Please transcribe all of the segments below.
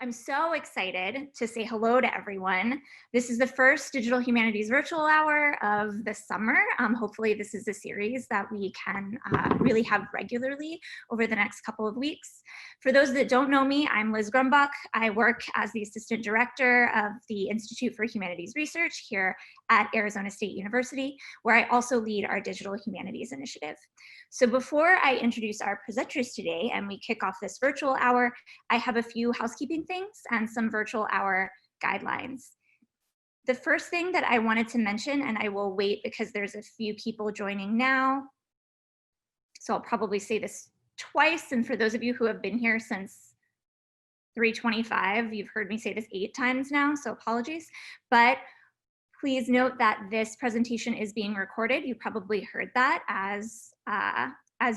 I'm so excited to say hello to everyone. This is the first Digital Humanities Virtual Hour of the summer. Hopefully this is a series that we can really have regularly over the next couple of weeks. For those that don't know me, I'm Liz Grumbach. I work as the Assistant Director of the Institute for Humanities Research here at Arizona State University, where I also lead our Digital Humanities Initiative. So before I introduce our presenters today and we kick off this virtual hour, I have a few housekeeping things and some virtual hour guidelines. The first thing that I wanted to mention, and I will wait because there's a few people joining now, so I'll probably say this twice, and for those of you who have been here since 3:25, you've heard me say this 8 times now, so apologies, but please note that this presentation is being recorded. You probably heard that as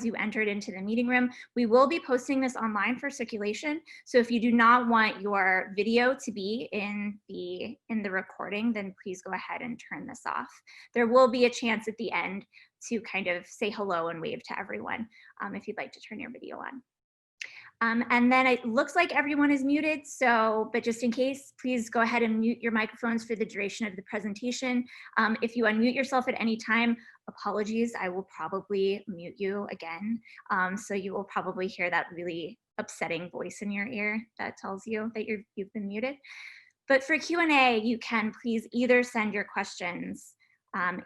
you entered into the meeting room. We will be posting this online for circulation. So if you do not want your video to be in the recording, then please go ahead and turn this off. There will be a chance at the end to kind of say hello and wave to everyone if you'd like to turn your video on. And then it looks like everyone is muted, but just in case, please go ahead and mute your microphones for the duration of the presentation. If you unmute yourself at any time, apologies, I will probably mute you again. So you will probably hear that really upsetting voice in your ear that tells you that you've been muted. But for Q&A, you can please either send your questions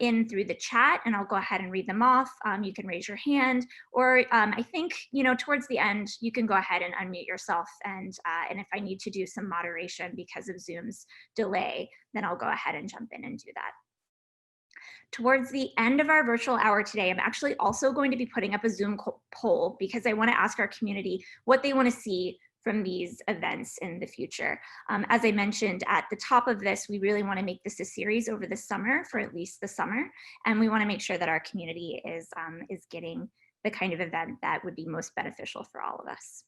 in through the chat, and I'll go ahead and read them off. You can raise your hand, or I think, towards the end, you can go ahead and unmute yourself, and if I need to do some moderation because of Zoom's delay, then I'll go ahead and jump in and do that. Towards the end of our virtual hour today, I'm actually also going to be putting up a Zoom poll because I want to ask our community what they want to see from these events in the future. As I mentioned at the top of this, we really want to make this a series over the summer, for at least the summer, and we want to make sure that our community is getting the kind of event that would be most beneficial for all of us.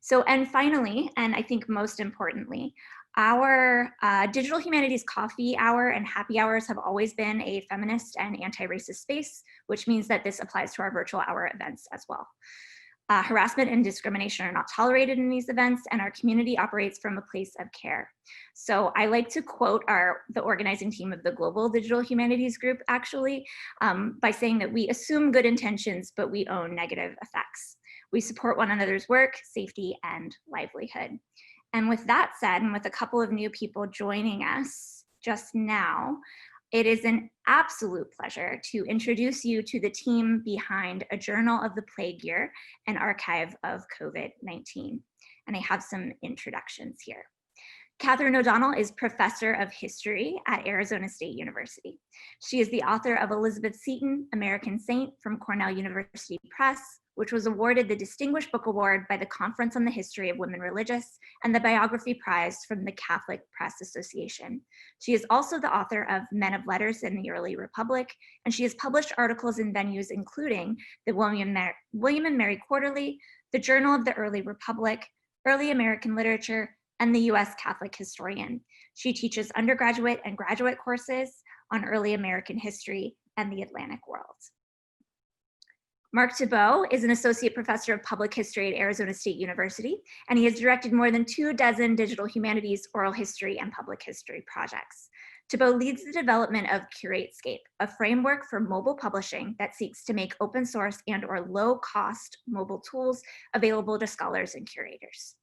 So, and finally, and I think most importantly, our Digital Humanities Coffee Hour and Happy Hours have always been a feminist and anti-racist space, which means that this applies to our virtual hour events as well. Harassment and discrimination are not tolerated in these events, and our community operates from a place of care. So I like to quote the organizing team of the Global Digital Humanities Group, actually, by saying that we assume good intentions, but we own negative effects. We support one another's work, safety, and livelihood. And with that said, and with a couple of new people joining us just now, it is an absolute pleasure to introduce you to the team behind A Journal of the Plague Year, an archive of COVID-19. And I have some introductions here. Catherine O'Donnell is Professor of History at Arizona State University. She is the author of Elizabeth Seton, American Saint from Cornell University Press, which was awarded the Distinguished Book Award by the Conference on the History of Women Religious and the Biography Prize from the Catholic Press Association. She is also the author of Men of Letters in the Early Republic, and she has published articles in venues including the William and Mary Quarterly, the Journal of the Early Republic, Early American Literature, and the U.S. Catholic Historian. She teaches undergraduate and graduate courses on early American history and the Atlantic world. Mark Tebeau is an associate professor of public history at Arizona State University, and he has directed more than 24 digital humanities, oral history, and public history projects. Tebeau leads the development of CurateScape, a framework for mobile publishing that seeks to make open source and/or low-cost mobile tools available to scholars and curators.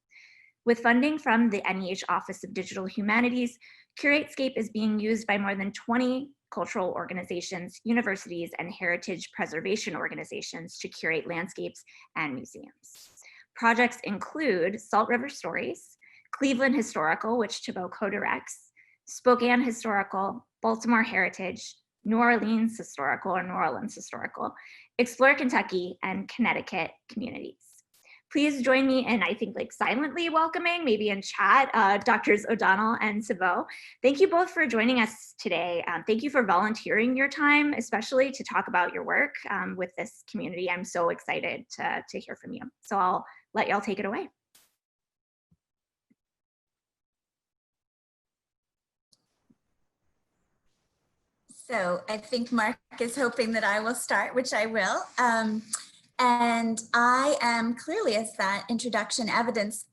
With funding from the NEH Office of Digital Humanities, CurateScape is being used by more than 20 cultural organizations, universities, and heritage preservation organizations to curate landscapes and museums. Projects include Salt River Stories, Cleveland Historical, which Tebeau co-directs, Spokane Historical, Baltimore Heritage, New Orleans Historical, Explore Kentucky, and Connecticut Communities. Please join me in, I think, silently welcoming, maybe in chat, Drs. O'Donnell and Tebeau. Thank you both for joining us today. Thank you for volunteering your time, especially to talk about your work with this community. I'm so excited to hear from you. So I'll let y'all take it away. So I think Mark is hoping that I will start, which I will. And I am clearly, as that introduction evidence,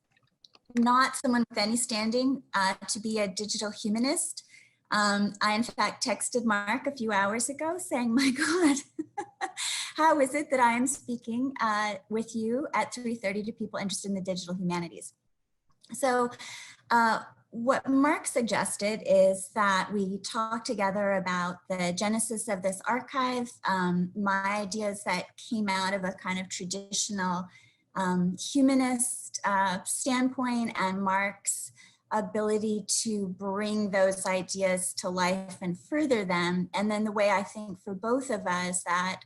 not someone with any standing to be a digital humanist. I, in fact, texted Mark a few hours ago saying, my God, how is it that I am speaking with you at 3:30 to people interested in the digital humanities? So what Mark suggested is that we talk together about the genesis of this archive, my ideas that came out of a kind of traditional humanist standpoint, and Mark's ability to bring those ideas to life and further them. And then the way I think for both of us that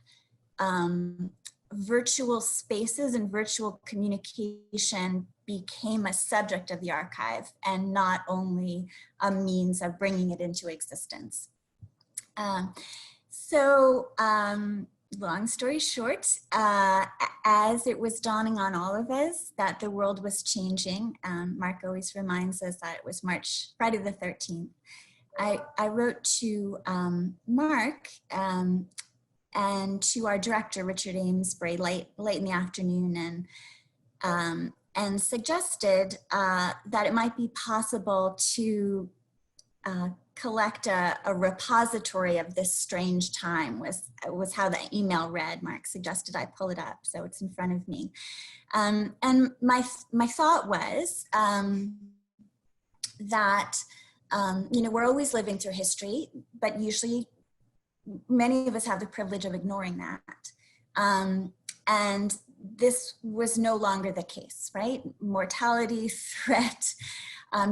virtual spaces and virtual communication became a subject of the archive and not only a means of bringing it into existence. Long story short, as it was dawning on all of us that the world was changing, Mark always reminds us that it was Friday the 13th. I wrote to Mark and to our director, Richard Amesbury, late in the afternoon, and suggested that it might be possible to collect a repository of this strange time, was how the email read. Mark suggested I pull it up, so it's in front of me. And my thought was that, we're always living through history, but usually many of us have the privilege of ignoring that. And this was no longer the case, right? Mortality, threat,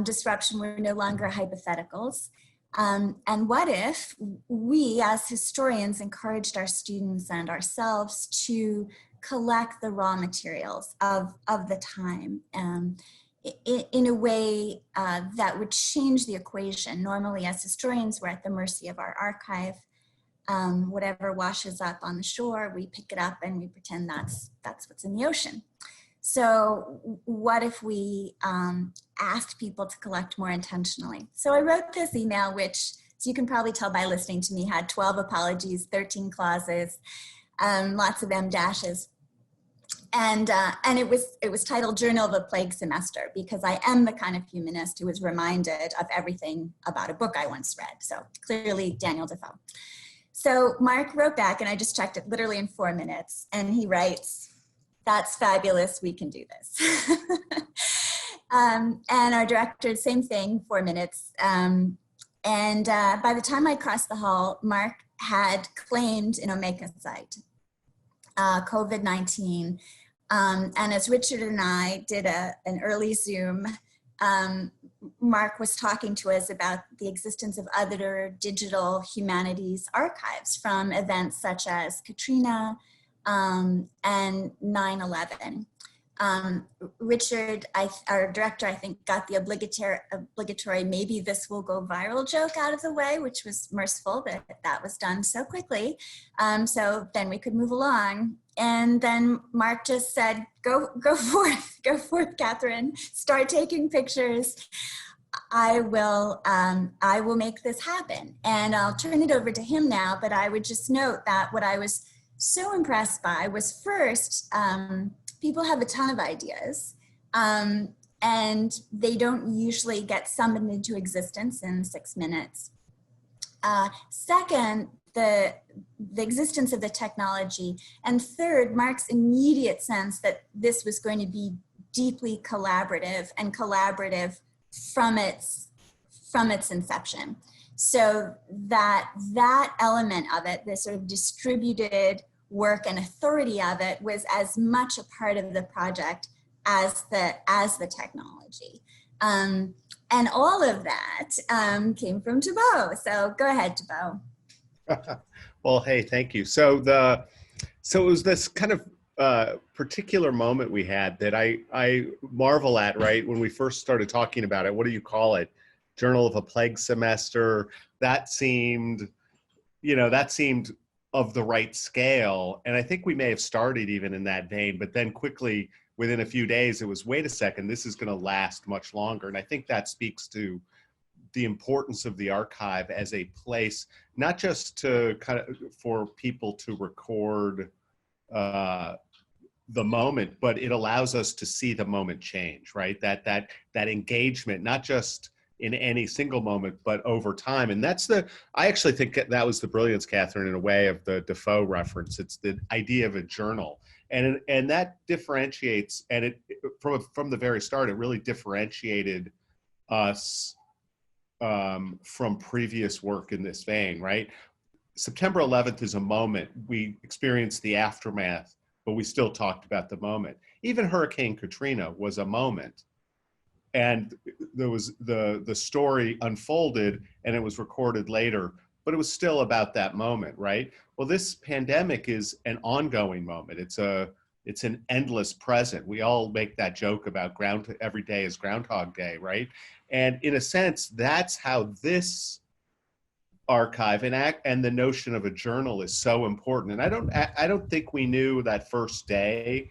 disruption were no longer hypotheticals. And what if we as historians encouraged our students and ourselves to collect the raw materials of the time in a way that would change the equation? Normally, as historians, we're at the mercy of our archive. Whatever washes up on the shore, we pick it up and we pretend that's what's in the ocean. So what if we asked people to collect more intentionally? So I wrote this email, which, so you can probably tell by listening to me, had 12 apologies, 13 clauses, lots of M dashes. And it was titled Journal of a Plague Semester, because I am the kind of humanist who was reminded of everything about a book I once read. So clearly Daniel Defoe. So Mark wrote back, and I just checked it literally in 4 minutes, and he writes, "That's fabulous, we can do this." And our director, same thing, 4 minutes. By the time I crossed the hall, Mark had claimed an Omeeka site, COVID-19. And as Richard and I did an early Zoom, Mark was talking to us about the existence of other digital humanities archives from events such as Katrina and 9/11. Richard, our director, I think, got the obligatory "maybe this will go viral" joke out of the way, which was merciful that was done so quickly. So then we could move along. And then Mark just said, go forth, Catherine, start taking pictures. I will make this happen. And I'll turn it over to him now, but I would just note that what I was so impressed by was, first, people have a ton of ideas, and they don't usually get summoned into existence in 6 minutes. Second, the existence of the technology. And third, Mark's immediate sense that this was going to be deeply collaborative, and collaborative from its inception. So that element of it, the sort of distributed work and authority of it, was as much a part of the project as the technology. And all of that came from Tebeau. So go ahead, Tebeau. Well, hey, thank you. So it was this kind of particular moment we had that I marvel at, right? When we first started talking about it, what do you call it? Journal of a Plague Semester. That seemed of the right scale. And I think we may have started even in that vein, but then quickly within a few days, it was, wait a second, this is going to last much longer. And I think that speaks to the importance of the archive as a place, not just to for people to record the moment, but it allows us to see the moment change, right? That engagement, not just in any single moment, but over time. And I actually think that was the brilliance, Catherine, in a way, of the Defoe reference. It's the idea of a journal. And that differentiates, and it from the very start, it really differentiated us from previous work in this vein, right? September 11th is a moment. We experienced the aftermath, but we still talked about the moment. Even Hurricane Katrina was a moment. And there was the story unfolded and it was recorded later, but it was still about that moment, right? Well, this pandemic is an ongoing moment. It's an endless present. We all make that joke about every day is Groundhog Day, right? And in a sense, that's how this archive and the notion of a journal is so important. And I don't think we knew that first day,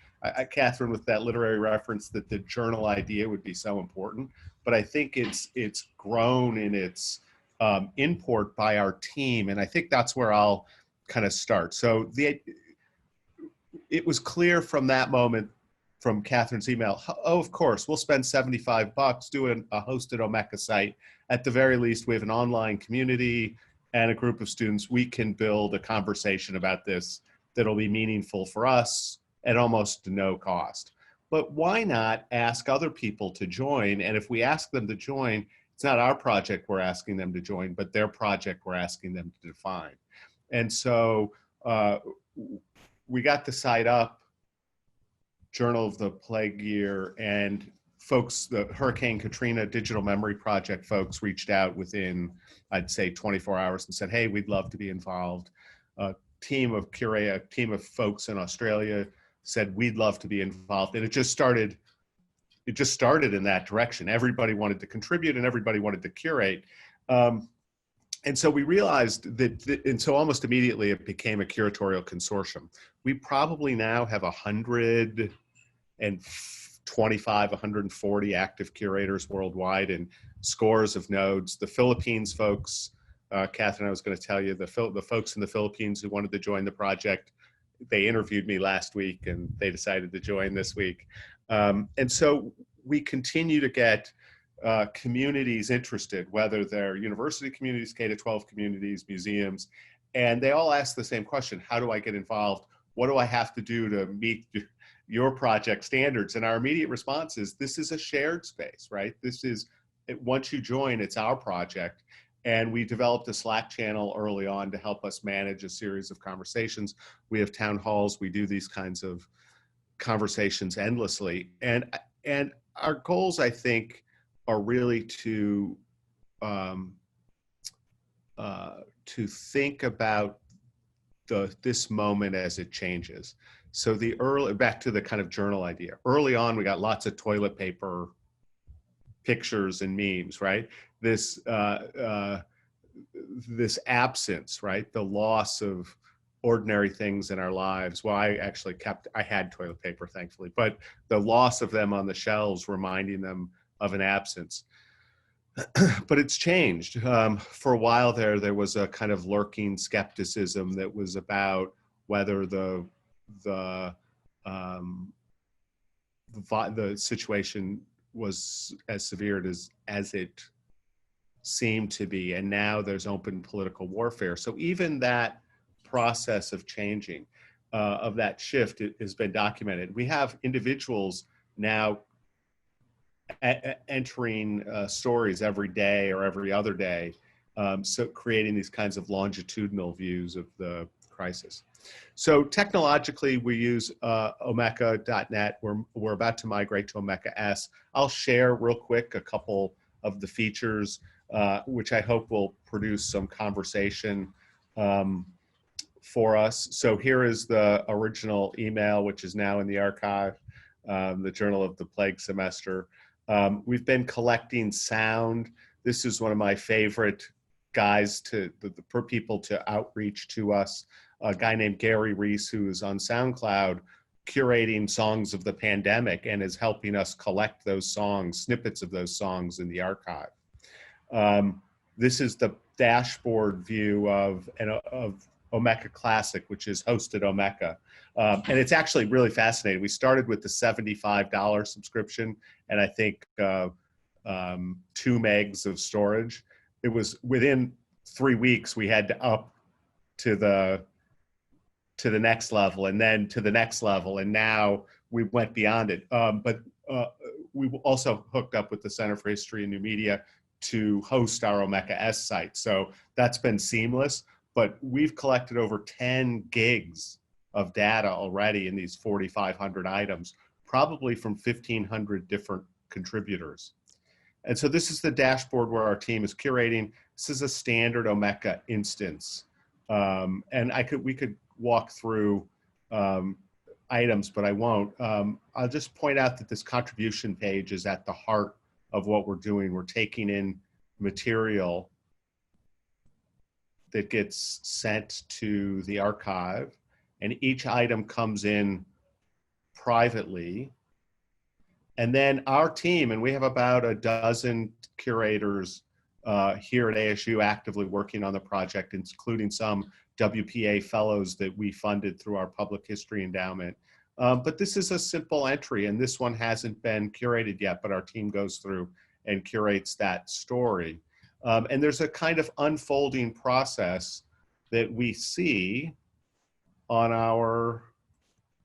Catherine, with that literary reference, that the journal idea would be so important. But I think it's grown in its import by our team, and I think that's where I'll kind of start. So it was clear from that moment, from Catherine's email, oh, of course, we'll spend $75 doing a hosted Omeeka site. At the very least, we have an online community and a group of students. We can build a conversation about this that'll be meaningful for us at almost no cost. But why not ask other people to join? And if we ask them to join, it's not our project we're asking them to join, but their project we're asking them to define. And so we got the site up, Journal of the Plague Year, and folks, the Hurricane Katrina Digital Memory Project folks reached out within, I'd say, 24 hours and said, hey, we'd love to be involved. A team of folks in Australia said, we'd love to be involved. And it just started in that direction. Everybody wanted to contribute and everybody wanted to curate. And so we realized and so almost immediately it became a curatorial consortium. We probably now have 140 active curators worldwide and scores of nodes. The Philippines folks, Catherine, I was going to tell you, the folks in the Philippines who wanted to join the project, they interviewed me last week and they decided to join this week. And so we continue to get communities interested, whether they're university communities, K-12 communities, museums, and they all ask the same question: how do I get involved? What do I have to do to meet your project standards? And our immediate response is, this is a shared space, right? Once you join, it's our project. And we developed a Slack channel early on to help us manage a series of conversations. We have town halls. We do these kinds of conversations endlessly. And our goals, I think, are really to think about this moment as it changes. So back to the kind of journal idea. Early on, we got lots of toilet paper pictures and memes, right? This absence, right? The loss of ordinary things in our lives. Well, I had toilet paper, thankfully, but the loss of them on the shelves, reminding them of an absence. But it's changed. For a while there was a kind of lurking skepticism that was about whether the situation was as severe as it seemed to be. And now there's open political warfare. So even that process of changing, of that shift, has been documented. We have individuals now entering stories every day or every other day, so creating these kinds of longitudinal views of the crisis. So technologically, we use Omeeka.net. We're about to migrate to Omeeka S. I'll share real quick a couple of the features, which I hope will produce some conversation for us. So here is the original email, which is now in the archive, the Journal of the Plague Semester. We've been collecting sound. This is one of my favorite guys for people to outreach to us. A guy named Gary Reese, who is on SoundCloud, curating songs of the pandemic and is helping us collect those songs, snippets of those songs in the archive. This is the dashboard view of Omeeka Classic, which is hosted Omeeka. And it's actually really fascinating. We started with the $75 subscription and I think 2 megs of storage. It was within 3 weeks, we had to up to the next level and then to the next level. And now we went beyond it. But we also hooked up with the Center for History and New Media to host our Omeeka S site. So that's been seamless, but we've collected over 10 gigs of data already in these 4,500 items, probably from 1,500 different contributors. And so this is the dashboard where our team is curating. This is a standard Omeeka instance. And we could walk through items, but I won't. I'll just point out that this contribution page is at the heart of what we're doing. We're taking in material that gets sent to the archive, and each item comes in privately. And then our team, and we have about a dozen curators here at ASU actively working on the project, including some WPA fellows that we funded through our public history endowment. But this is a simple entry, and this one hasn't been curated yet, but our team goes through and curates that story. And there's a kind of unfolding process that we see on our,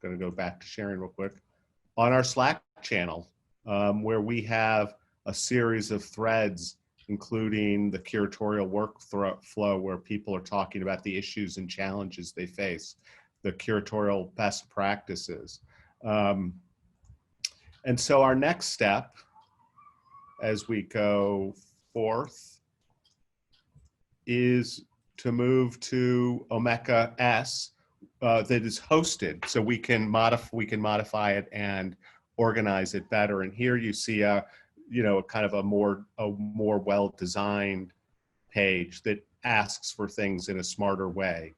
I'm gonna go back to sharing real quick, on our Slack channel, where we have a series of threads, including the curatorial workflow where people are talking about the issues and challenges they face, the curatorial best practices. And so our next step as we go forth is to move to Omeeka S that is hosted, so we can modify it and organize it better. And here you see a kind of a more well-designed page that asks for things in a smarter way.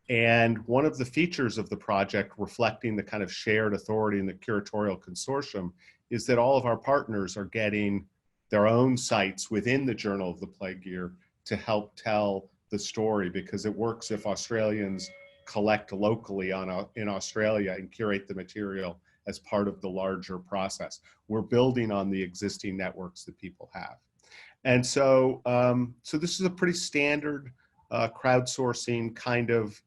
And one of the features of the project, reflecting the kind of shared authority in the curatorial consortium, is that all of our partners are getting their own sites within the Journal of the Plague Year to help tell the story, because it works if Australians collect locally in Australia and curate the material as part of the larger process. We're building on the existing networks that people have. And so, so this is a pretty standard crowdsourcing kind of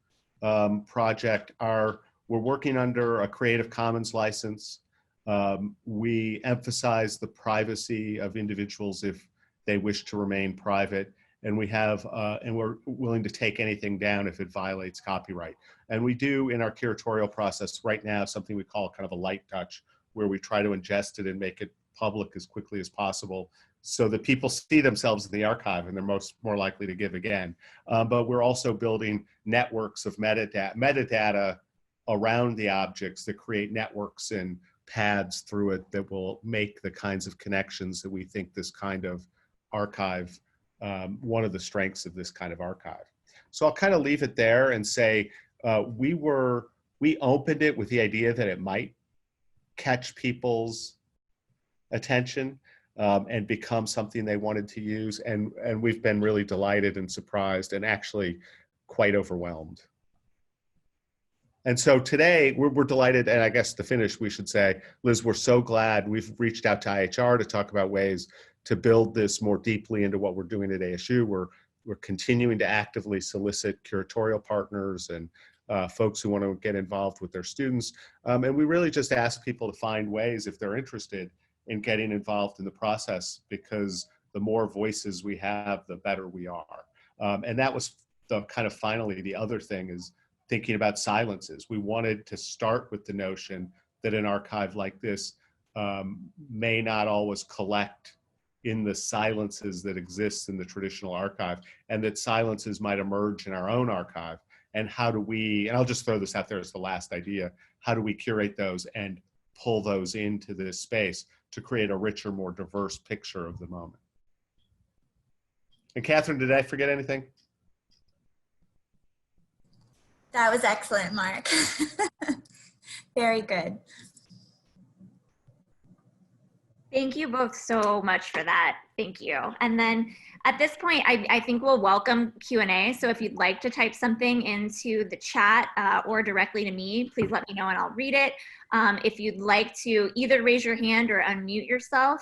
project. We're working under a Creative Commons license. We emphasize the privacy of individuals if they wish to remain private, and we're willing to take anything down if it violates copyright. And we do in our curatorial process right now something we call kind of a light touch, where we try to ingest it and make it public as quickly as possible, so that people see themselves in the archive and they're more likely to give again. But we're also building networks of metadata around the objects that create networks and paths through it that will make the kinds of connections that we think this kind of archive, one of the strengths of this kind of archive. So I'll kind of leave it there and say, we opened it with the idea that it might catch people's attention and become something they wanted to use. And we've been really delighted and surprised and actually quite overwhelmed. And so today we're delighted, and I guess to finish, we should say, Liz, we're so glad we've reached out to IHR to talk about ways to build this more deeply into what we're doing at ASU. We're continuing to actively solicit curatorial partners and folks who want to get involved with their students. And we really just ask people to find ways, if they're interested, in getting involved in the process, because the more voices we have, the better we are. And that was the kind of finally the other thing, is thinking about silences. We wanted to start with the notion that an archive like this may not always collect in the silences that exist in the traditional archive, and that silences might emerge in our own archive. And how do we, and I'll just throw this out there as the last idea, how do we curate those and pull those into this space to create a richer, more diverse picture of the moment? And Catherine, did I forget anything? That was excellent, Mark. Very good. Thank you both so much for that. Thank you. And then at this point, I think we'll welcome Q&A. So if you'd like to type something into the chat or directly to me, please let me know and I'll read it. If you'd like to either raise your hand or unmute yourself,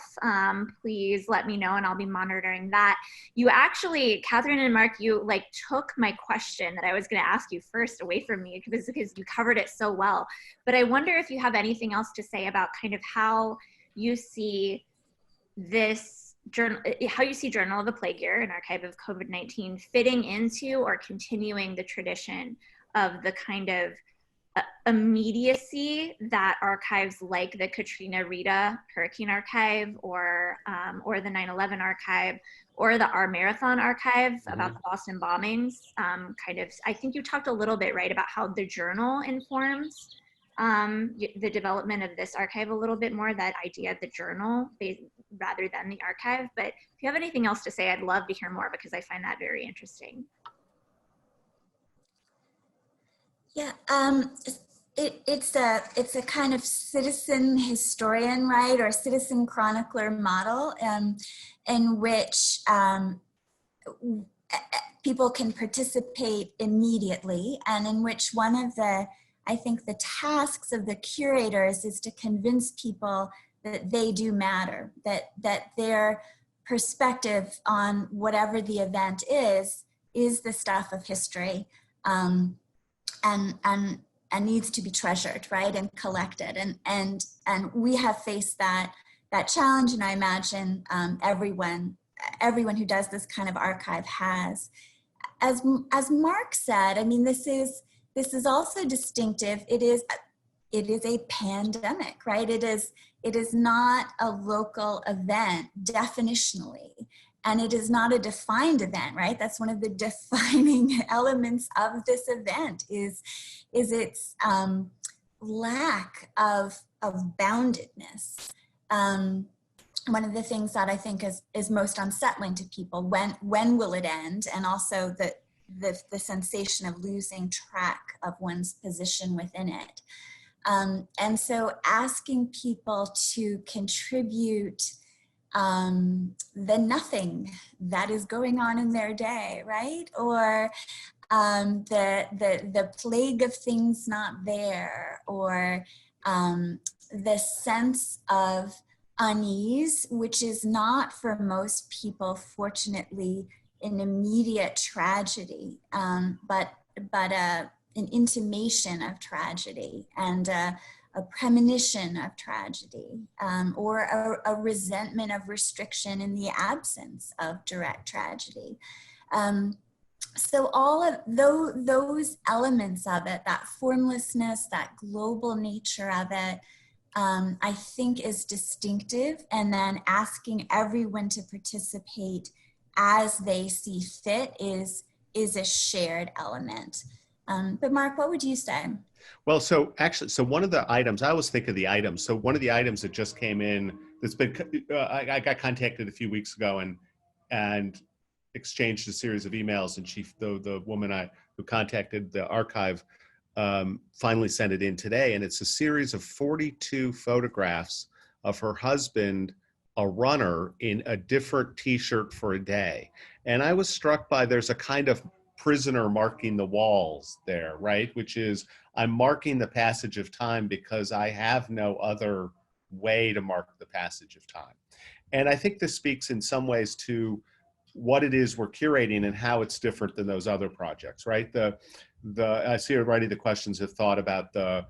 please let me know and I'll be monitoring that. You actually, Catherine and Mark, you like took my question that I was going to ask you first away from me because you covered it so well. But I wonder if you have anything else to say about kind of how you see this journal, how you see Journal of a Plague Year, an archive of COVID-19, fitting into or continuing the tradition of the kind of immediacy that archives like the Katrina Rita Hurricane Archive or the 9/11 Archive or the Our Marathon Archive about the Boston bombings, kind of, I think you talked a little bit, right, about how the journal informs the development of this archive a little bit more, that idea of the journal rather than the archive. But if you have anything else to say, I'd love to hear more because I find that very interesting. Yeah, it's a kind of citizen historian, right, or citizen chronicler model in which people can participate immediately, and in which one of the, I think, the tasks of the curators is to convince people that they do matter, that their perspective on whatever the event is the stuff of history, and needs to be treasured, right, and collected. And we have faced that challenge, and I imagine everyone who does this kind of archive has. As Mark said, I mean, this is also distinctive. It is a pandemic, right? It is not a local event definitionally, and it is not a defined event, right? That's one of the defining elements of this event is its lack of boundedness. One of the things that I think is most unsettling to people, when will it end, and also the sensation of losing track of one's position within it. And so asking people to contribute the nothing that is going on in their day, right? Or the plague of things not there, or the sense of unease, which is not for most people, fortunately, an immediate tragedy, but an intimation of tragedy and a premonition of tragedy, or a resentment of restriction in the absence of direct tragedy. So all of those elements of it, that formlessness, that global nature of it, I think is distinctive, and then asking everyone to participate as they see fit is a shared element. But Mark, what would you say? Well, so actually, so one of the items, I always think of the items. So one of the items that just came in, that's been, I got contacted a few weeks ago and exchanged a series of emails, and the woman who contacted the archive finally sent it in today, and it's a series of 42 photographs of her husband, a runner, in a different t-shirt for a day. And I was struck by, there's a kind of prisoner marking the walls there, right? Which is, I'm marking the passage of time because I have no other way to mark the passage of time. And I think this speaks in some ways to what it is we're curating and how it's different than those other projects, right? I see already the questions have thought about the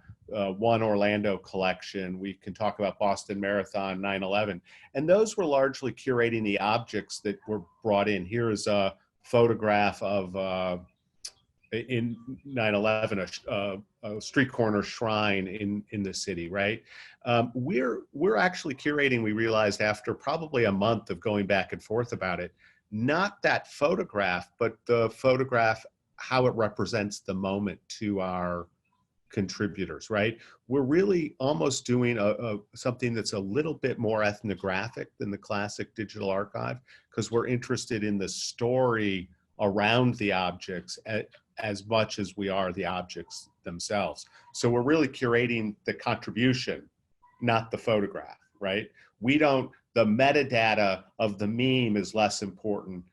One Orlando collection. We can talk about Boston Marathon, 9/11. And those were largely curating the objects that were brought in. Here is a photograph of, in 9/11, a street corner shrine in the city, right? We're actually curating, we realized after probably a month of going back and forth about it, not that photograph, but the photograph, how it represents the moment to our contributors, right? We're really almost doing something that's a little bit more ethnographic than the classic digital archive, because we're interested in the story around the objects as much as we are the objects themselves. So we're really curating the contribution, not the photograph, right? The metadata of the meme is less important,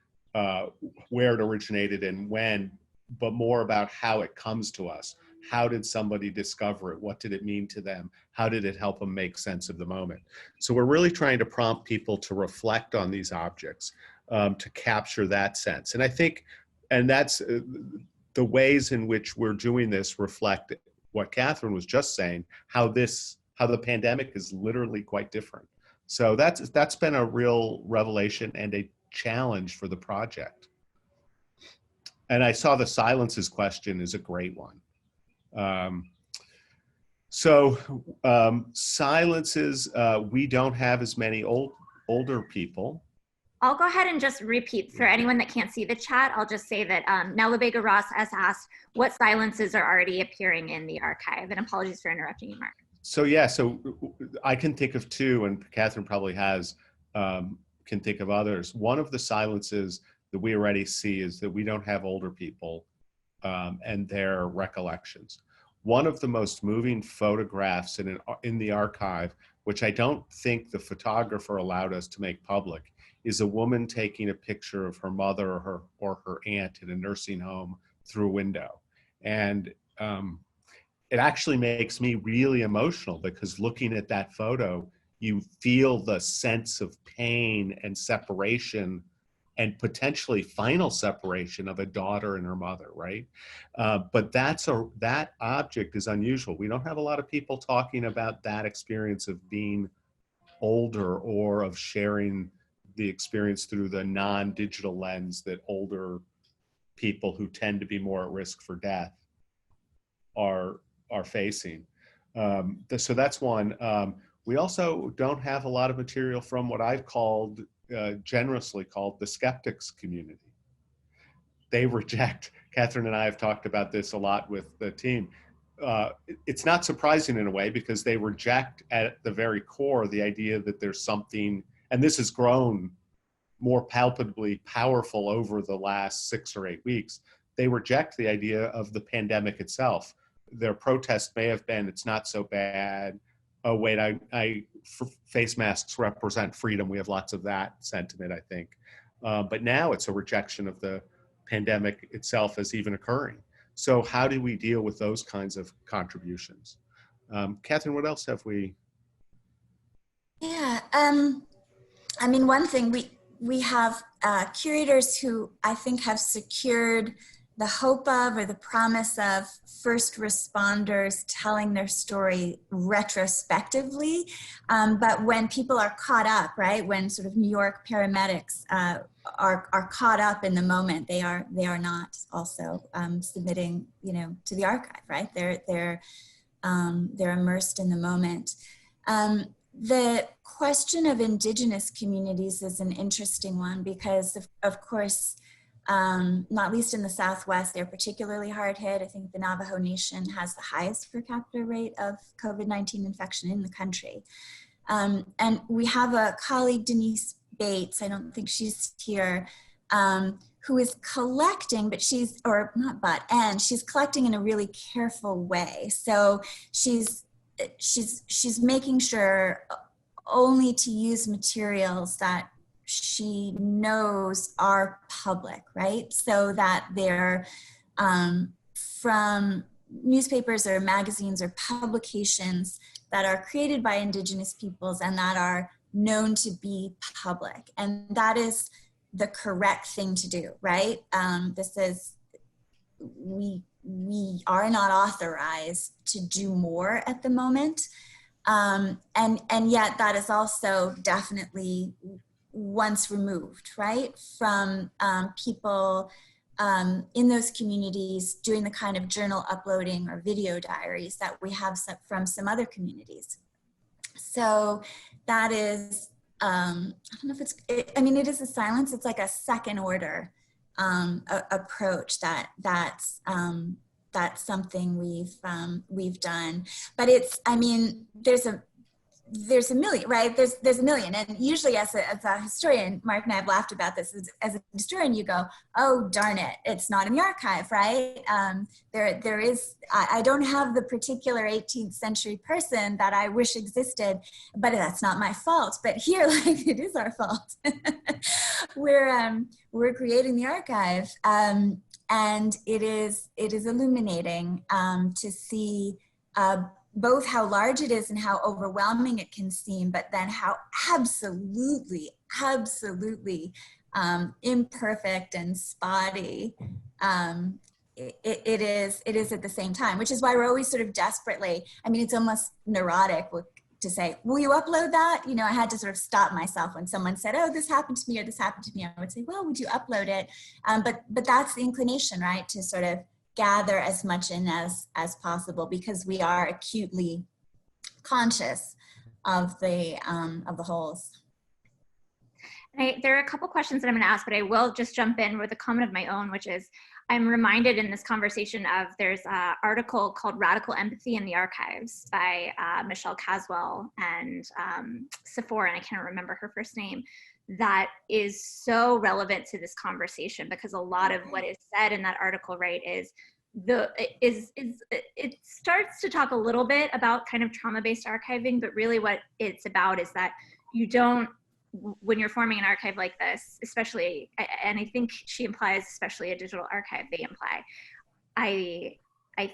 where it originated and when, but more about how it comes to us. How did somebody discover it? What did it mean to them? How did it help them make sense of the moment? So we're really trying to prompt people to reflect on these objects, to capture that sense. And I think, and that's the ways in which we're doing this reflect what Catherine was just saying, how the pandemic is literally quite different. So that's been a real revelation and a challenge for the project. And I saw the silences question is a great one. Silences, we don't have as many older people. I'll go ahead and just repeat for anyone that can't see the chat. I'll just say that Nella Vega Ross has asked what silences are already appearing in the archive, and apologies for interrupting you, Mark. So yeah, so I can think of two, and Catherine probably can think of others. One of the silences that we already see is that we don't have older people and their recollections. One of the most moving photographs in the archive, which I don't think the photographer allowed us to make public, is a woman taking a picture of her mother or her aunt in a nursing home through a window. And it actually makes me really emotional, because looking at that photo, you feel the sense of pain and separation, and potentially final separation of a daughter and her mother, right? But that object is unusual. We don't have a lot of people talking about that experience of being older, or of sharing the experience through the non-digital lens that older people who tend to be more at risk for death are facing. So that's one. We also don't have a lot of material from what I've called, generously called, the skeptics community. They reject, Catherine and I have talked about this a lot with the team. It's not surprising in a way, because they reject at the very core the idea that there's something, and this has grown more palpably powerful over the last 6 or 8 weeks. They reject the idea of the pandemic itself. Their protest may have been, it's not so bad. Oh wait, face masks represent freedom. We have lots of that sentiment, I think. But now it's a rejection of the pandemic itself as even occurring. So how do we deal with those kinds of contributions? Catherine, what else have we? Yeah, I mean, one thing, we have curators who I think have secured the hope of, or the promise of, first responders telling their story retrospectively. But when people are caught up, right, when sort of New York paramedics are caught up in the moment, they are not also submitting, to the archive, right? They're immersed in the moment. The question of Indigenous communities is an interesting one, because of course, not least in the Southwest, they're particularly hard hit. I think the Navajo Nation has the highest per capita rate of COVID-19 infection in the country. And we have a colleague, Denise Bates, I don't think she's here, who is collecting, she's collecting in a really careful way. So she's making sure only to use materials that she knows are public, right? So that they're from newspapers or magazines or publications that are created by Indigenous peoples and that are known to be public. And that is the correct thing to do, right? We are not authorized to do more at the moment. And yet that is also definitely once removed, right, from people in those communities doing the kind of journal uploading or video diaries that we have from some other communities. So that is, I don't know if it is a silence. It's like a second order approach that's something we've done. But it's, there's there's a million, right? There's a million. And usually as a historian, Mark and I have laughed about this, as a historian, you go, oh, darn it, it's not in the archive, right? There is, I don't have the particular 18th century person that I wish existed, but that's not my fault. But here, like, it is our fault. We're creating the archive. And it is illuminating to see both how large it is and how overwhelming it can seem, but then how absolutely imperfect and spotty it is at the same time, which is why we're always sort of desperately, I mean, it's almost neurotic to say, will you upload that? You know, I had to sort of stop myself when someone said, oh, this happened to me or this happened to me. I would say, well, would you upload it? But that's the inclination, right? To sort of gather as much in as possible, because we are acutely conscious of the holes. There are a couple questions that I'm going to ask, but I will just jump in with a comment of my own, which is I'm reminded in this conversation of there's an article called Radical Empathy in the Archives by Michelle Caswell and Sephora, and I can't remember her first name, that is so relevant to this conversation, because a lot of what is said in that article, right, is it starts to talk a little bit about kind of trauma-based archiving, but really what it's about is that you don't, when you're forming an archive like this, especially, and I think she implies especially a digital archive, they imply, I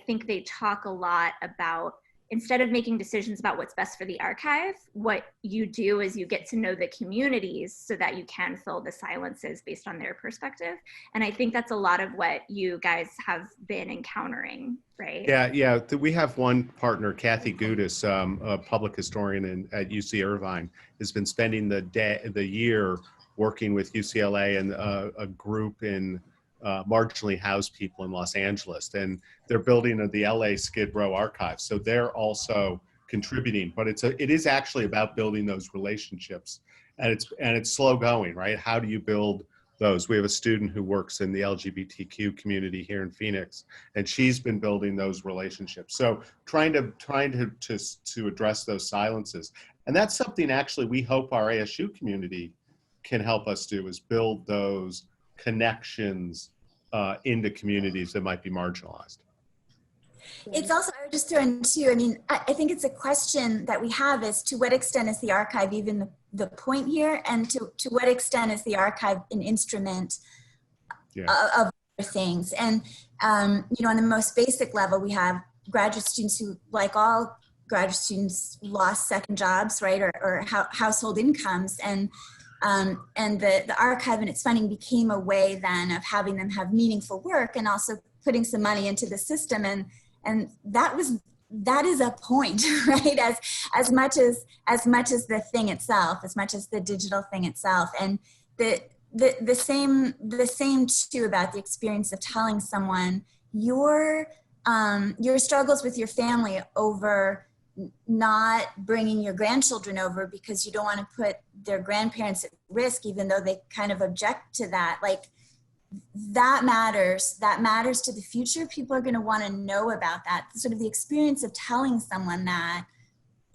think they talk a lot about, instead of making decisions about what's best for the archive, what you do is you get to know the communities so that you can fill the silences based on their perspective. And I think that's a lot of what you guys have been encountering, right? Yeah. We have one partner, Kathy Gudis, a public historian at UC Irvine, has been spending the year working with UCLA and a group in marginally housed people in Los Angeles, and they're building the LA Skid Row archive. So they're also contributing, but it is actually about building those relationships, and it's slow going, right? How do you build those? We have a student who works in the LGBTQ community here in Phoenix, and she's been building those relationships. So trying to address those silences, and that's something actually we hope our ASU community can help us do, is build those connections into communities that might be marginalized. It's also, I would just throw in too, I mean, I think it's a question that we have is, to what extent is the archive even the point here? And to what extent is the archive an instrument of other things? And, you know, on the most basic level, we have graduate students who, like all graduate students, lost second jobs, right? Or household incomes. And the archive and its funding became a way then of having them have meaningful work and also putting some money into the system. And that is a point, right? As much as the thing itself, as much as the digital thing itself. And the same too about the experience of telling someone your struggles with your family over not bringing your grandchildren over because you don't want to put their grandparents at risk, even though they kind of object to that. Like, that matters to the future. People are going to want to know about that. Sort of the experience of telling someone that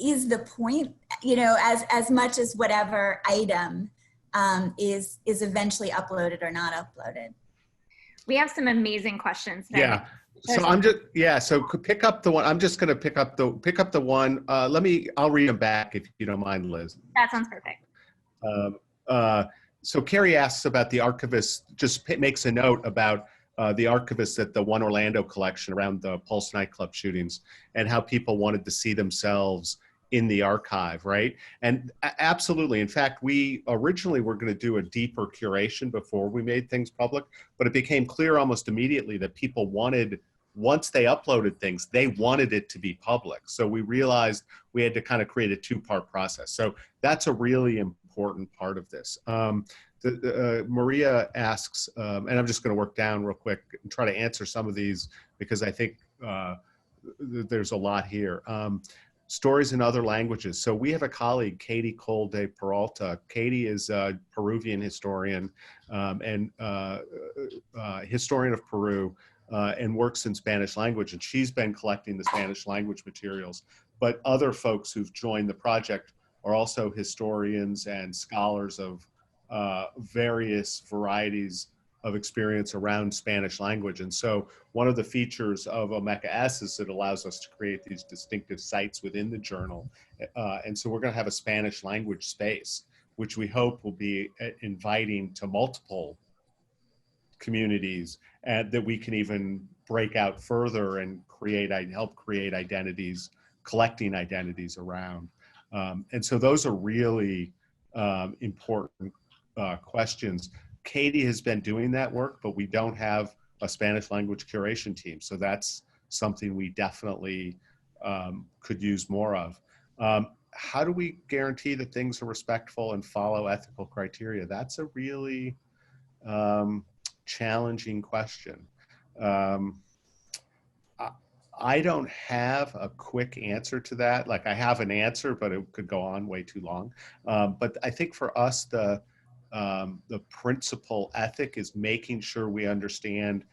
is the point, you know, as much as whatever item is eventually uploaded or not uploaded. We have some amazing questions today. Yeah. So pick up the one. I'm just going to pick up the one. I'll read them back if you don't mind, Liz. That sounds perfect. So Carrie asks about the archivist, just makes a note about the archivist at the One Orlando collection around the Pulse nightclub shootings, and how people wanted to see themselves in the archive, right? And absolutely. In fact, we originally were going to do a deeper curation before we made things public, but it became clear almost immediately that people wanted, once they uploaded things, they wanted it to be public. So we realized we had to kind of create a two-part process. So that's a really important part of this. Maria asks, and I'm just going to work down real quick and try to answer some of these, because I think there's a lot here. Stories in other languages. So we have a colleague, Katie Cole de Peralta. Katie is a Peruvian historian and historian of Peru, and works in Spanish language. And she's been collecting the Spanish language materials but other folks who've joined the project are also historians and scholars of various varieties of experience around Spanish language. And so one of the features of Omeeka S is it allows us to create these distinctive sites within the journal. And so we're going to have a Spanish language space, which we hope will be inviting to multiple communities, and that we can even break out further and help create identities, collecting identities around. And so those are really important questions. Katie has been doing that work, but we don't have a Spanish language curation team. So that's something we definitely could use more of. How do we guarantee that things are respectful and follow ethical criteria? That's a really challenging question. I don't have a quick answer to that. Like, I have an answer, but it could go on way too long. But I think for us, the principal ethic is making sure we understand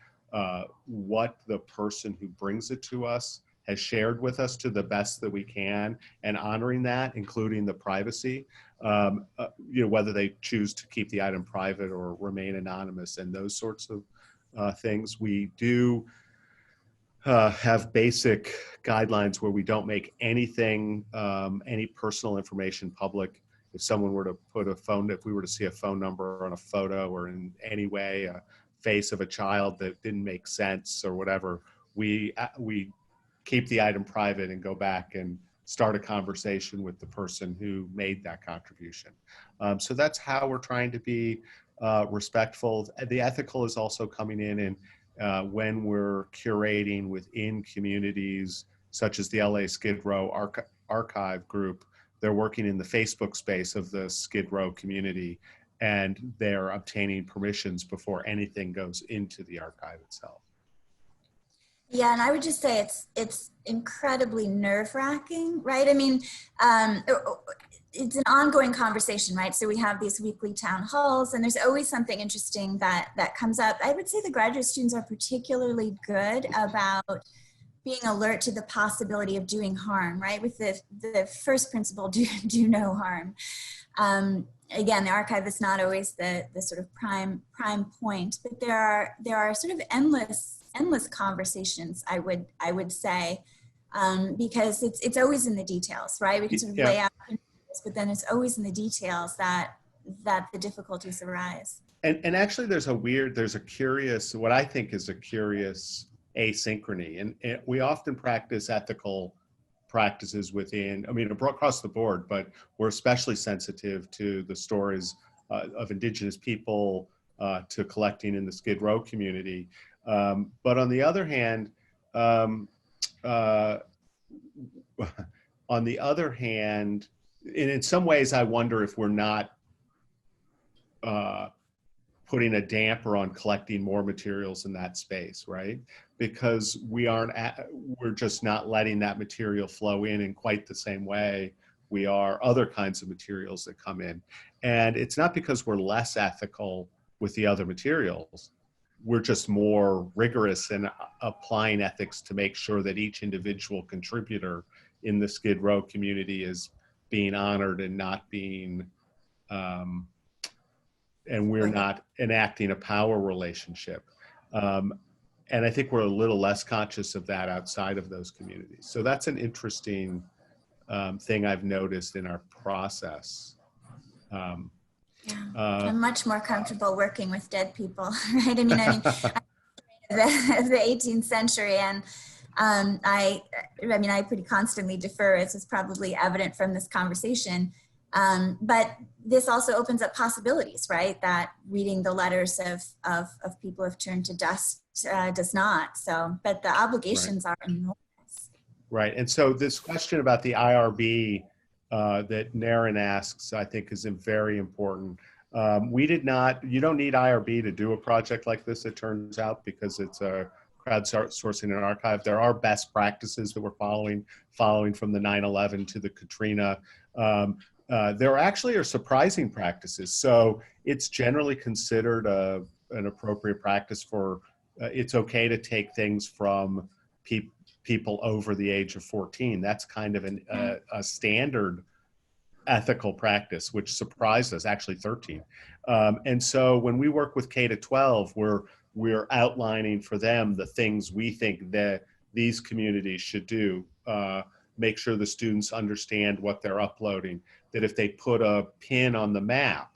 what the person who brings it to us has shared with us to the best that we can, and honoring that, including the privacy, whether they choose to keep the item private or remain anonymous and those sorts of things. We do have basic guidelines where we don't make anything, any personal information public. If someone were to put if we were to see a phone number on a photo or in any way a face of a child that didn't make sense or whatever, we keep the item private and go back and start a conversation with the person who made that contribution. So that's how we're trying to be respectful. The ethical is also coming in, and when we're curating within communities such as the LA Skid Row Archive group, they're working in the Facebook space of the Skid Row community, and they're obtaining permissions before anything goes into the archive itself. Yeah, and I would just say it's incredibly nerve-wracking, right? I mean, it's an ongoing conversation, right? So we have these weekly town halls, and there's always something interesting that comes up. I would say the graduate students are particularly good about being alert to the possibility of doing harm, right? With the first principle, do no harm. Again, the archive is not always the sort of prime point, but there are sort of endless conversations, I would say, because it's always in the details, right? We can sort of lay out, but then it's always in the details that the difficulties arise. And actually, there's a curious, what I think is a curious asynchrony, and we often practice ethical practices within, across the board, but we're especially sensitive to the stories of Indigenous people, to collecting in the Skid Row community. But on the other hand, in some ways, I wonder if we're not putting a damper on collecting more materials in that space, right? Because we're just not letting that material flow in quite the same way we are other kinds of materials that come in. And it's not because we're less ethical with the other materials. We're just more rigorous in applying ethics to make sure that each individual contributor in the Skid Row community is being honored and not being, and we're not enacting a power relationship. And I think we're a little less conscious of that outside of those communities. So that's an interesting thing I've noticed in our process. I'm much more comfortable working with dead people, right? I mean, the 18th century, and I pretty constantly defer, as is probably evident from this conversation. But this also opens up possibilities, right? That reading the letters of people who've turned to dust does not. So, but the obligations are enormous. Right, and so this question about the IRB that Naren asks, I think, is very important. You don't need IRB to do a project like this, it turns out, because it's a crowdsourcing an archive. There are best practices that we're following from the 9/11 to the Katrina. There actually are surprising practices. So it's generally considered an appropriate practice for, it's okay to take things from people over the age of 14. That's kind of a standard ethical practice, which surprised us, actually 13. And so when we work with K to 12, we're outlining for them the things we think that these communities should do. Make sure the students understand what they're uploading, that if they put a pin on the map,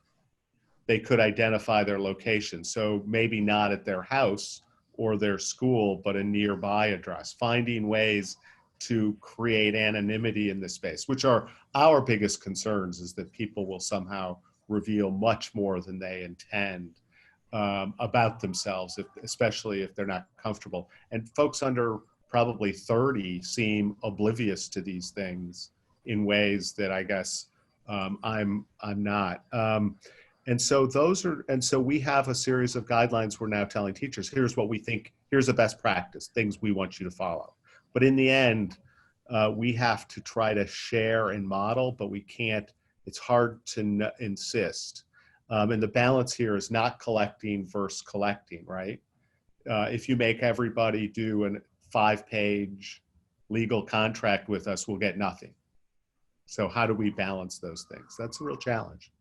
they could identify their location. So maybe not at their house or their school, but a nearby address. Finding ways to create anonymity in this space, which are our biggest concerns, is that people will somehow reveal much more than they intend about themselves, especially if they're not comfortable. And folks under probably 30 seem oblivious to these things in ways that I guess I'm not. And so we have a series of guidelines we're now telling teachers, here's what we think, here's the best practice, things we want you to follow. But in the end, we have to try to share and model, but we can't, it's hard to insist. And the balance here is not collecting versus collecting, right? If you make everybody do a 5-page legal contract with us, we'll get nothing. So how do we balance those things? That's a real challenge.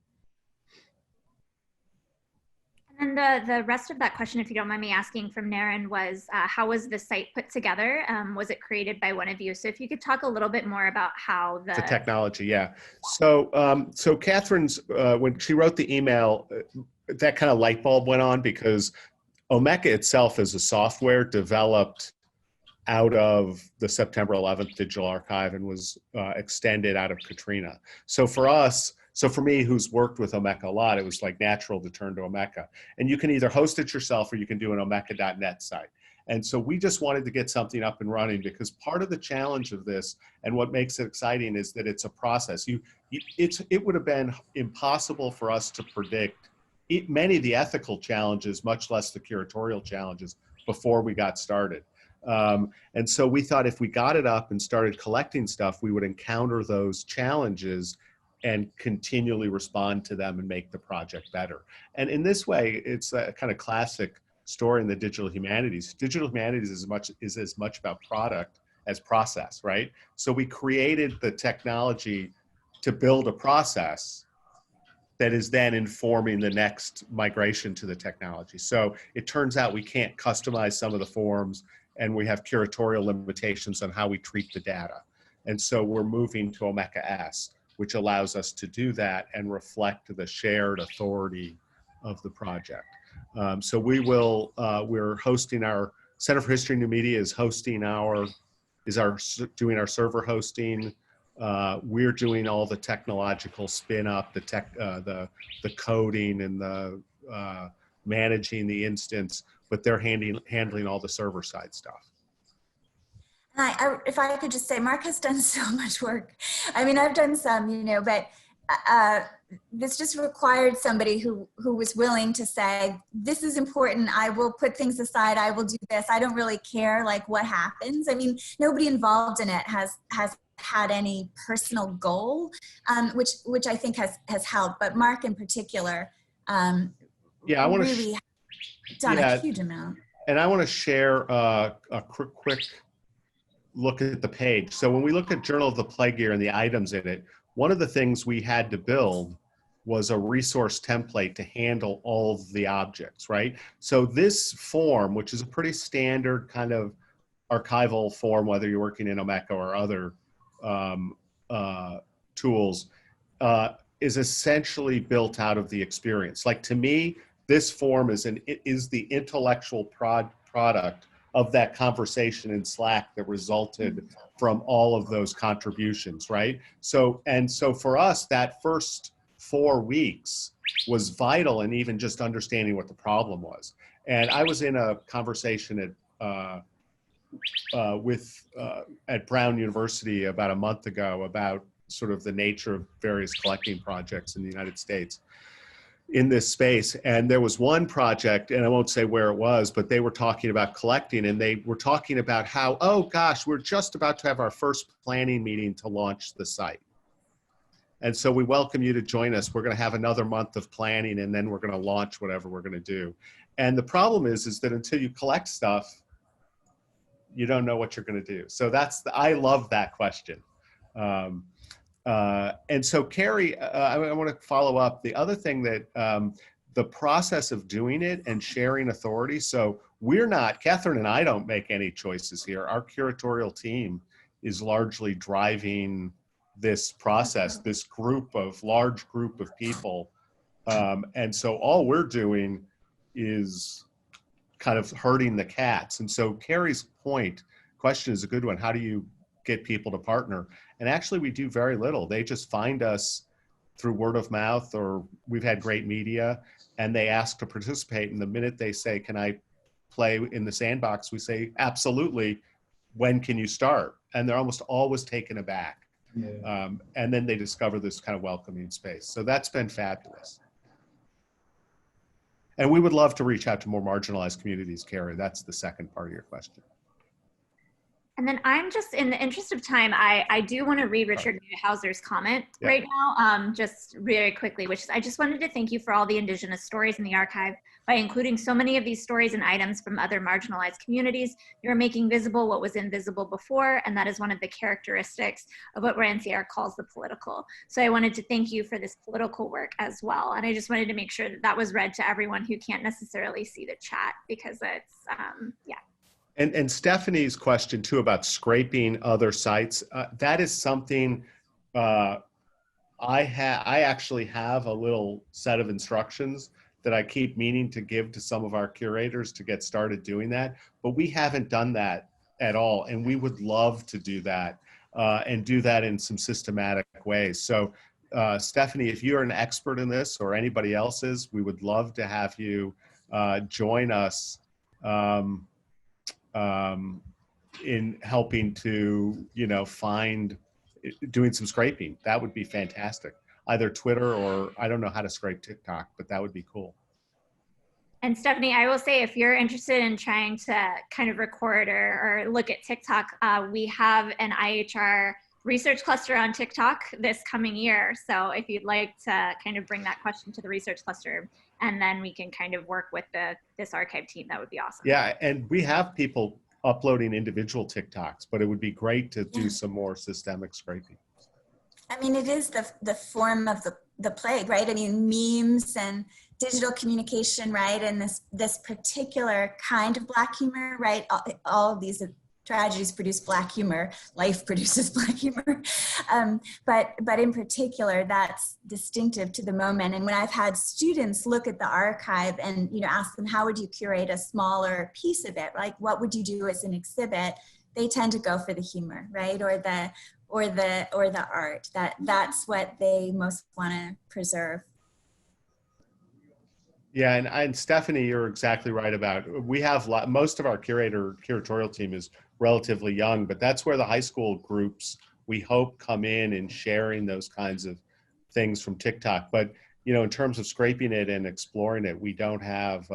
And the rest of that question, if you don't mind me asking, from Naren was, how was the site put together? Was it created by one of you? So if you could talk a little bit more about how the technology, yeah. So Catherine's, when she wrote the email, that kind of light bulb went on, because Omeeka itself is a software developed out of the September 11th Digital Archive and was extended out of Katrina. So for me, who's worked with Omeeka a lot, it was like natural to turn to Omeeka. And you can either host it yourself or you can do an Omeeka.net site. And so we just wanted to get something up and running, because part of the challenge of this and what makes it exciting is that it's a process. It would have been impossible for us to predict many of the ethical challenges, much less the curatorial challenges, before we got started. And so we thought if we got it up and started collecting stuff, we would encounter those challenges and continually respond to them and make the project better. And in this way, it's a kind of classic story in the digital humanities. Digital humanities is as much about product as process, right? So we created the technology to build a process that is then informing the next migration to the technology. So it turns out we can't customize some of the forms, and we have curatorial limitations on how we treat the data. And so we're moving to Omeeka S, which allows us to do that and reflect the shared authority of the project. So we're hosting, our Center for History and New Media is hosting doing our server hosting. We're doing all the technological spin up, the coding and the managing the instance, but they're handling all the server side stuff. If I could just say, Mark has done so much work. I mean, I've done some, but this just required somebody who was willing to say, this is important, I will put things aside, I will do this, I don't really care like what happens. I mean, nobody involved in it has had any personal goal, which I think has helped, but Mark in particular really done a huge amount. And I want to share a quick look at the page. So when we look at Journal of the Plague Year and the items in it, one of the things we had to build was a resource template to handle all of the objects, right? So this form, which is a pretty standard kind of archival form, whether you're working in Omeeka or other tools, is essentially built out of the experience. Like, to me, this form is the intellectual product of that conversation in Slack that resulted from all of those contributions, right? So for us, that first 4 weeks was vital in even just understanding what the problem was. And I was in a conversation at Brown University about a month ago about sort of the nature of various collecting projects in the United States in this space. And there was one project, and I won't say where it was, but they were talking about collecting, and they were talking about how, oh gosh, we're just about to have our first planning meeting to launch the site. And so we welcome you to join us. We're going to have another month of planning, and then we're going to launch whatever we're going to do. And the problem is that until you collect stuff, you don't know what you're going to do. So I love that question. And so Carrie, I want to follow up. The other thing that the process of doing it and sharing authority. So Catherine and I don't make any choices here. Our curatorial team is largely driving this process, this large group of people. And so all we're doing is kind of herding the cats. And so Carrie's question is a good one. How do you get people to partner? And actually we do very little. They just find us through word of mouth, or we've had great media, and they ask to participate. And the minute they say, can I play in the sandbox? We say, absolutely. When can you start? And they're almost always taken aback. Yeah. And then they discover this kind of welcoming space. So that's been fabulous. And we would love to reach out to more marginalized communities, Carrie. That's the second part of your question. And then I'm just, in the interest of time, I do want to read Richard Hauser's comment right now, just very quickly, which is, I just wanted to thank you for all the Indigenous stories in the archive. By including so many of these stories and items from other marginalized communities, you are making visible what was invisible before, and that is one of the characteristics of what Rancière calls the political. So I wanted to thank you for this political work as well. And I just wanted to make sure that that was read to everyone who can't necessarily see the chat, because it's, yeah. And Stephanie's question too about scraping other sites, that is something I actually have a little set of instructions that I keep meaning to give to some of our curators to get started doing that, but we haven't done that at all. And we would love to do that and do that in some systematic ways. So Stephanie, if you're an expert in this, or anybody else is, we would love to have you join us in helping to, doing some scraping. That would be fantastic. Either Twitter, or I don't know how to scrape TikTok, but that would be cool. And Stephanie, I will say, if you're interested in trying to kind of record or look at TikTok, we have an IHR research cluster on TikTok this coming year. So if you'd like to kind of bring that question to the research cluster, and then we can kind of work with this archive team, that would be awesome. Yeah, and we have people uploading individual TikToks, but it would be great to do some more systemic scraping. I mean, it is the form of the plague, right? I mean, memes and digital communication, right? And this particular kind of Black humor, right? All of these tragedies produce Black humor. Life produces Black humor. But in particular, that's distinctive to the moment. And when I've had students look at the archive and ask them, how would you curate a smaller piece of it? Like, what would you do as an exhibit? They tend to go for the humor, right? Or the art. That's what they most want to preserve. Yeah, and Stephanie, you're exactly right about, we have most of our curatorial team is relatively young, but that's where the high school groups, we hope, come in and sharing those kinds of things from TikTok. But in terms of scraping it and exploring it, we don't have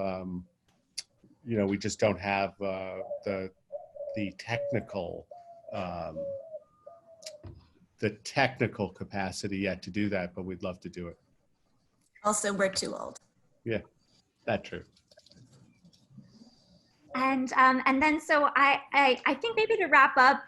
we just don't have the technical capacity yet to do that, but we'd love to do it. Also, we're too old. Yeah, that's true. And then, so I think maybe to wrap up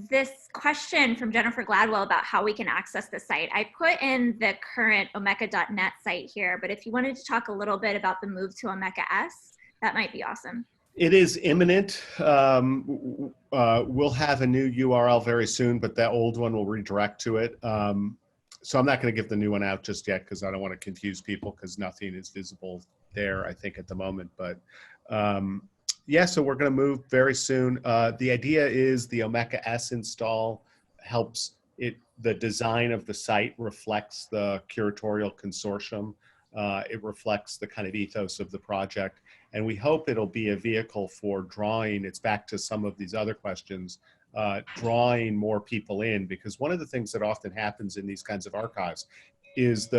this question from Jennifer Gladwell about how we can access the site, I put in the current Omeeka.net site here, but if you wanted to talk a little bit about the move to Omeeka-S, that might be awesome. It is imminent. We'll have a new URL very soon, but that old one will redirect to it. So I'm not going to give the new one out just yet, because I don't want to confuse people, because nothing is visible there, I think, at the moment. But yeah, so we're going to move very soon. The idea is the Omeeka-S install helps the design of the site reflects the curatorial consortium. It reflects the kind of ethos of the project. And we hope it'll be a vehicle for drawing, it's back to some of these other questions, drawing more people in, because one of the things that often happens in these kinds of archives is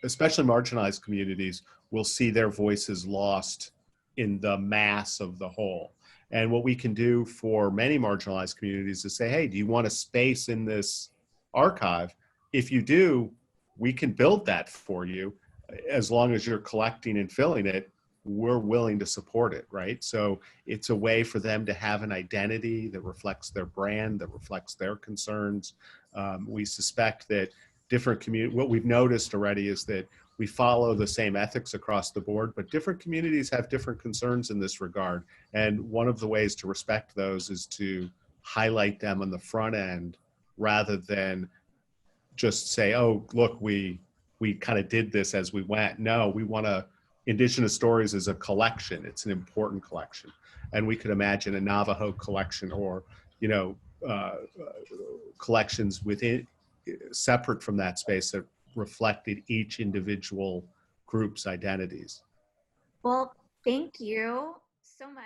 especially marginalized communities will see their voices lost in the mass of the whole. And what we can do for many marginalized communities is say, hey, do you want a space in this archive? If you do, we can build that for you, as long as you're collecting and filling it. we're willing to support it, right? So it's a way for them to have an identity that reflects their brand, that reflects their concerns. We suspect that different communities, what we've noticed already is that we follow the same ethics across the board, but different communities have different concerns in this regard. And one of the ways to respect those is to highlight them on the front end rather than just say, oh, look, we kind of did this as we went. No, we want to, Indigenous Stories is a collection. It's an important collection. And we could imagine a Navajo collection or, you know, collections within, separate from that space that reflected each individual group's identities. Well, thank you so much.